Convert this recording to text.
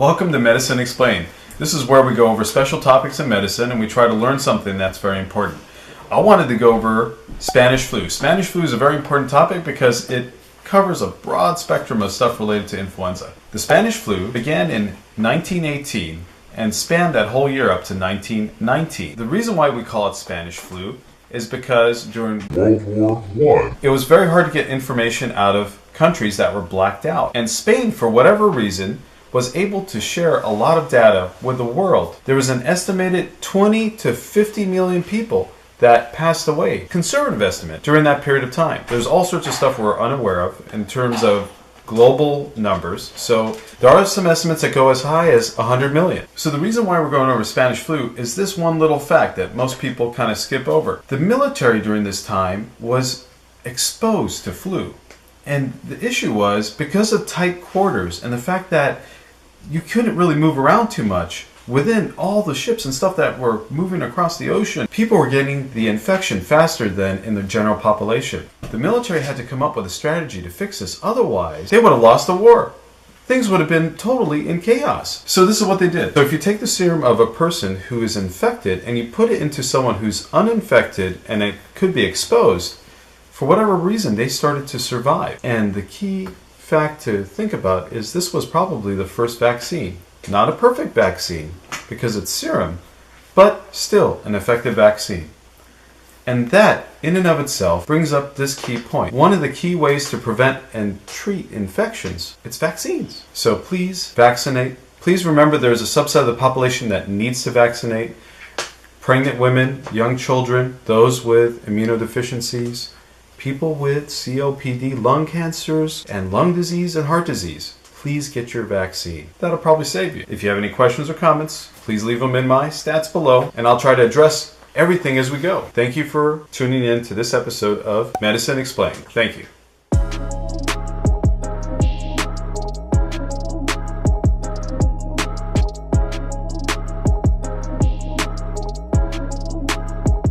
Welcome to Medicine Explained. This is where we go over special topics in medicine and we try to learn something that's very important. I wanted to go over Spanish flu. Spanish flu is a very important topic because it covers a broad spectrum of stuff related to influenza. The Spanish flu began in 1918 and spanned that whole year up to 1919. The reason why we call it Spanish flu is because during World War I, it was very hard to get information out of countries that were blacked out. And Spain, for whatever reason, was able to share a lot of data with the world. There was an estimated 20 to 50 million people that passed away, conservative estimate, during that period of time. There's all sorts of stuff we're unaware of in terms of global numbers. So there are some estimates that go as high as 100 million. So the reason why we're going over Spanish flu is this one little fact that most people kind of skip over. The military during this time was exposed to flu. And the issue was because of tight quarters and the fact that you couldn't really move around too much within all the ships and stuff that were moving across the ocean, people were getting the infection faster than in the general population. The military had to come up with a strategy to fix this, otherwise they would have lost the war. Things would have been totally in chaos. So this is what they did. So if you take the serum of a person who is infected and you put it into someone who's uninfected and it could be exposed, for whatever reason they started to survive. And the key fact to think about is this was probably the first vaccine. Not a perfect vaccine because it's serum, but still an effective vaccine. And that, in and of itself, brings up this key point. One of the key ways to prevent and treat infections, it's vaccines. So please vaccinate. Please remember there's a subset of the population that needs to vaccinate. Pregnant women, young children, those with immunodeficiencies, people with COPD, lung cancers, and lung disease and heart disease. Please get your vaccine. That'll probably save you. If you have any questions or comments, please leave them in my stats below, and I'll try to address everything as we go. Thank you for tuning in to this episode of Medicine Explained. Thank you.